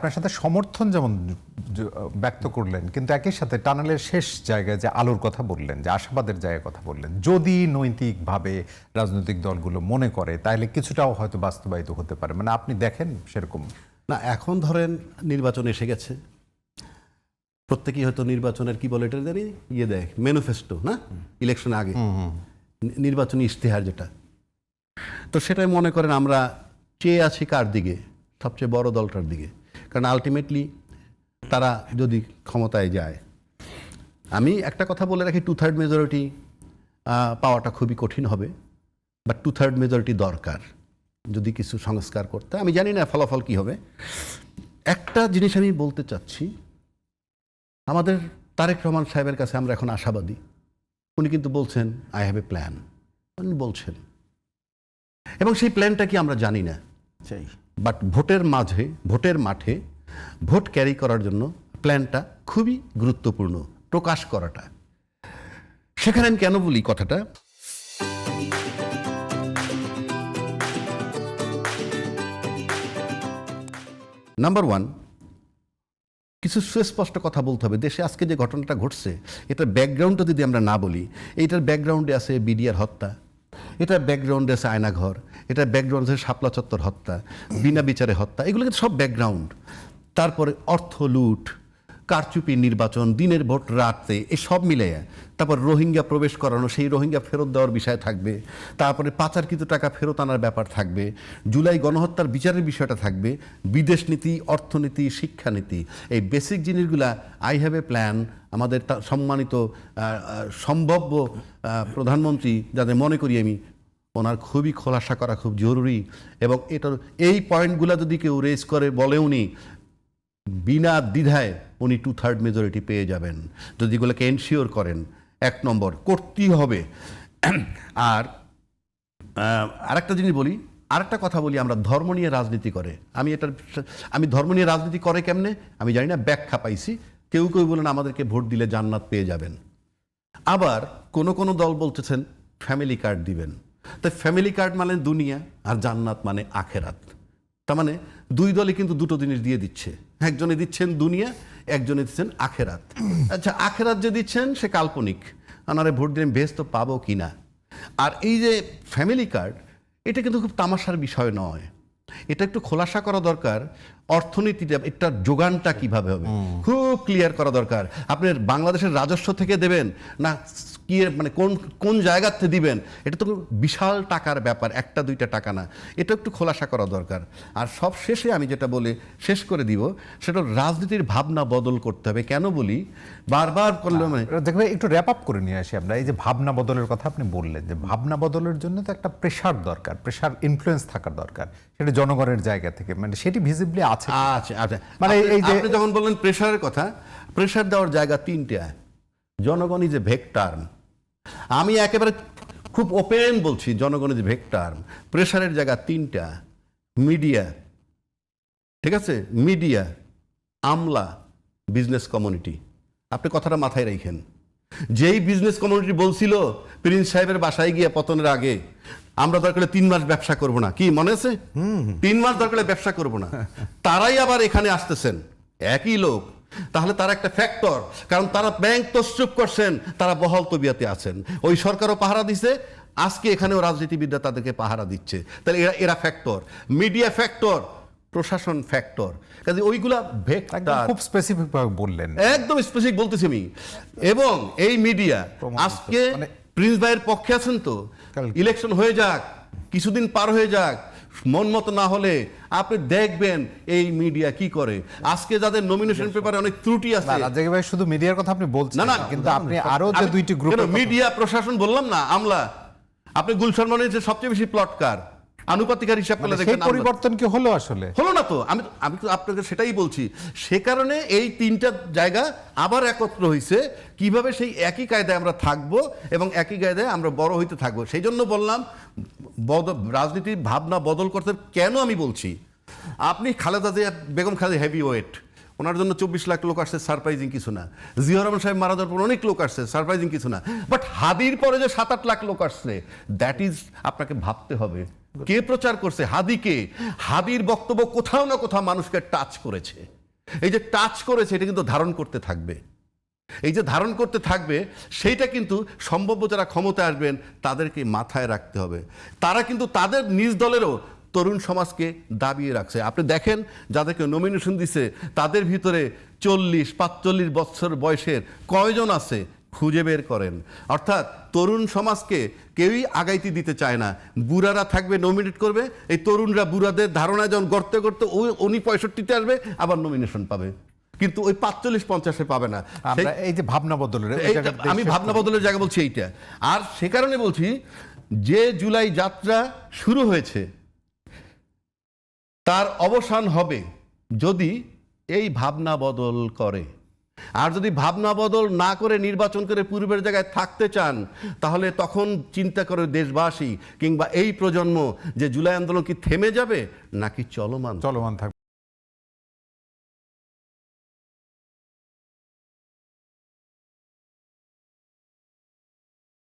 আপনার সাথে সমর্থন যেমন ব্যক্ত করলেন, কিন্তু একই সাথে টানেলের শেষ জায়গায় যে আলোর কথা বললেন, যে আশাবাদের জায়গায় কথা বললেন, যদি নৈতিকভাবে রাজনৈতিক দলগুলো মনে করে তাহলে কিছুটাও হয়তো বাস্তবায়িত হতে পারে, মানে আপনি দেখেন সেরকম? না, এখন ধরেন নির্বাচন এসে গেছে, প্রত্যেকেই হয়তো নির্বাচনের কি বলে এটা জানি দেয় ম্যানিফেস্টো, না ইলেকশন আগে নির্বাচনী ইশতেহার যেটা, তো সেটাই মনে করেন আমরা চেয়ে আছি কার দিকে, সবচেয়ে বড় দলটার দিকে। কারণ আলটিমেটলি তারা যদি ক্ষমতায় যায়, আমি একটা কথা বলে রাখি, 2/3 মেজরিটি পাওয়াটা খুবই কঠিন হবে, বাট 2/3 মেজরিটি দরকার যদি কিছু সংস্কার করতে। আমি জানি না ফলাফল কি হবে। একটা জিনিস আমি বলতে চাচ্ছি, আমাদের তারেক রহমান সাহেবের কাছে আমরা এখন আশাবাদী। উনি কিন্তু বলছেন আই হ্যাভ এ প্ল্যান, উনি বলছেন, এবং সেই প্ল্যানটা কি আমরা জানি না, বাট ভোটের মাঠে ভোট ক্যারি করার জন্য প্ল্যানটা খুবই গুরুত্বপূর্ণ প্রকাশ করাটা। সেখানে আমি কেন বলি কথাটা, নাম্বার ওয়ান, কিছু সুস্পষ্ট কথা বলতে হবে। দেশে আজকে যে ঘটনাটা ঘটছে, এটার ব্যাকগ্রাউন্ডটা যদি আমরা না বলি, এইটার ব্যাকগ্রাউন্ডে আছে বিডিআর হত্যা, এটার ব্যাকগ্রাউন্ডে আছে আয়নাঘর, এটার ব্যাকগ্রাউন্ডে আছে শাপলা চত্বর হত্যা, বিনা বিচারে হত্যা, এগুলো কিন্তু সব ব্যাকগ্রাউন্ড। তারপরে অর্থ লুট, কারচুপি নির্বাচন, দিনের ভোট রাতে, এই সব মিলে। তারপর রোহিঙ্গা প্রবেশ করানো, সেই রোহিঙ্গা ফেরত দেওয়ার বিষয় থাকবে। তারপরে পাচারকৃত টাকা ফেরত আনার ব্যাপার থাকবে। জুলাই গণহত্যার বিচারের বিষয়টা থাকবে। বিদেশ নীতি, অর্থনীতি, শিক্ষানীতি, এই বেসিক জিনিসগুলা আই হ্যাভ এ প্ল্যান আমাদের সম্মানিত সম্ভাব্য প্রধানমন্ত্রী, যাদের মনে করি আমি, ওনার খুবই খোলাসা করা খুব জরুরি। এবং এটার এই পয়েন্টগুলো যদি কেউ রেজ করে, বলে উনি বিনা দ্বিধায় উনি 2/3 মেজরিটি পেয়ে যাবেন যদি এগুলোকে এনশিওর করেন। এক নম্বর করতেই হবে। আর আরেকটা জিনিস বলি, আরেকটা কথা বলি, আমরা ধর্ম নিয়ে রাজনীতি করে, আমি ধর্ম নিয়ে রাজনীতি করে কেমনে আমি জানি না, ব্যাখ্যা পাইছি। কেউ কেউ বলেন আমাদেরকে ভোট দিলে জান্নাত পেয়ে যাবেন, আবার কোন দল বলতেছেন ফ্যামিলি কার্ড দিবেন। তাই ফ্যামিলি কার্ড মানে দুনিয়া, আর জান্নাত মানে আখেরাত। তার মানে দুই দলে কিন্তু দুটো জিনিস দিয়ে দিচ্ছে, একজনে দিচ্ছেন দুনিয়া, একজনে দিচ্ছেন আখেরাত। আচ্ছা, আখেরাত যে দিচ্ছেন সে কাল্পনিক, আনারে ভোট দিলে বেহেশত পাবো কিনা। আর এই যে ফ্যামিলি কার্ড, এটা কিন্তু খুব তামাশার বিষয় নয়, এটা একটু খোলাসা করা দরকার। অর্থনীতিটা, এটার যোগানটা কিভাবে হবে খুব ক্লিয়ার করা দরকার। আপনি বাংলাদেশের রাজস্ব থেকে দেবেন না কি, মানে কোন জায়গা থেকে দিবেন, এটা তো বিশাল টাকার ব্যাপার, একটা দুইটা টাকা না, এটা একটু খোলাসা করা দরকার। আর সব শেষে আমি যেটা বলে শেষ করে দিব, সেটা রাজনীতির ভাবনা বদল করতে হবে। কেন বলি, বারবার করলে দেখবে একটু র্যাপ আপ করে নিয়ে আসি আমরা। এই যে ভাবনা বদলের কথা আপনি বললেন, যে ভাবনা বদলের জন্য তো একটা প্রেশার দরকার, প্রেশার ইনফ্লুয়েন্স থাকার দরকার, সেটা জনগণের জায়গা থেকে, মানে সেটি ভিজিবলি আছে। আচ্ছা, মানে এই যে আপনি যখন বললেন প্রেশারের কথা, প্রেশার দেওয়ার জায়গা তিনটা। জনগণ ইজ এ ভেক্টর, আমি একেবারে খুব ওপেন বলছি, জনগণ ইজ এ ভেক্টর। প্রেশারের জায়গা তিনটা, মিডিয়া, ঠিক আছে, মিডিয়া, আমলা, বিজনেস কমিউনিটি। আপনি কথাটা মাথায় রাখেন। যেই বিজনেস কমিউনিটি বলছিল প্রিন্স সাহেবের বাসায় গিয়ে পতনের আগে, আমরা দরকার 3 মাস ব্যবসা করব না, কি মনে আছে? 3 মাস দরকার ব্যবসা করব না, তারাই আবার এখানে আসতেছেন, একই লোক। তাহলে তারা একটা ফ্যাক্টর, কারণ তারা ব্যাংক তসরুপ করছেন, তারা বহাল তবিয়াতে আছেন, ওই সরকারও পাহারা দিছে, আজকে এখানেও রাজনীতিবিদরা তাদেরকে পাহারা দিচ্ছে। তাহলে এরা ফ্যাক্টর, মিডিয়া ফ্যাক্টর, প্রশাসন ফ্যাক্টর, কাজে ওইগুলা ভেক্টর। খুব স্পেসিফিক ভাবে বললেন, একদম স্পেসিফিক বলতেছি আমি। এবং এই মিডিয়া আজকে প্রিন্স ভাইয়ের পক্ষে আছেন তো, ইলেকশন হয়ে যাক, কিছুদিন পার হয়ে যাক, মন মতো না হলে আপনি দেখবেন এই মিডিয়া কি করে। আজকে যাদের নমিনেশন পেপারে অনেক ত্রুটি আছে, রাজাকি ভাই শুধু মিডিয়ার কথা আপনি বলছেন না, কিন্তু আপনি আরো যে দুইটি গ্রুপ, মিডিয়া, প্রশাসন বললাম না, আমলা, আপনি গুলশান মনির সবচেয়ে বেশি প্লটকার, আনুপাতিকার হিসাব করলে দেখবেন পরিবর্তন কি হলো, আসলে হলো না তো। আমি তো আপনাকে সেটাই বলছি। সে কারণে এই তিনটা জায়গা আবার একত্র হয়েছে, কিভাবে সেই একই কায়দায় আমরা থাকবো এবং একই কায়দায় আমরা বড় হইতে থাকবো। সেই জন্য বললাম রাজনীতির ভাবনা বদল করতে। কেন আমি বলছি, আপনি খালেদা জিয়া, বেগম খালেদা হেভি ওয়েট, ওনার জন্য 24 লাখ লোক আসছে, সারপ্রাইজিং কিছু না। জিয়া রহমান সাহেব মারা যাওয়ার পর অনেক লোক আসছে, সারপ্রাইজিং কিছু না। বাট হাদির পরে যে 7-8 লাখ লোক আসছে, দ্যাট ইজ আপনাকে ভাবতে হবে কে প্রচার করছে? হাদিকে। হাদির বক্তব্য কোথাও না কোথাও মানুষকে টাচ করেছে। এই যে টাচ করেছে এটা কিন্তু ধারণ করতে থাকবে। এই যে ধারণ করতে থাকবে সেইটা কিন্তু সম্ভাব্য যারা ক্ষমতায় আসবেন তাদেরকে মাথায় রাখতে হবে। তারা কিন্তু তাদের নিজ দলেরও তরুণ সমাজকে দাবিয়ে রাখছে। আপনি দেখেন যাদেরকে নমিনেশন দিছে তাদের ভিতরে 40-45 বছর বয়সের কয়জন আছে খুঁজে বের করেন। অর্থাৎ তরুণ সমাজকে কেউই আগাইতে দিতে চায় না। বুড়ারা থাকবে, নমিনেট করবে, এই তরুণরা বুড়াদের ধারণায় যখন গড়তে গড়তে উনি 65-তে আসবে আবার নমিনেশন পাবে, কিন্তু ওই 45-50-এ পাবে না। আমরা এই যে ভাবনা বদলের আমি ভাবনা বদলের জায়গা বলছি এইটা। আর সে কারণে বলছি যে জুলাই যাত্রা শুরু হয়েছে তার অবসান হবে যদি এই ভাবনা বদল করে। আর যদি ভাবনা বদল না করে নির্বাচন করে পূর্বের জায়গায় থাকতে চান তাহলে তখন চিন্তা করে দেশবাসী কিংবা এই প্রজন্ম যে জুলাই আন্দোলন কি থেমে যাবে নাকি চলমান থাকবে।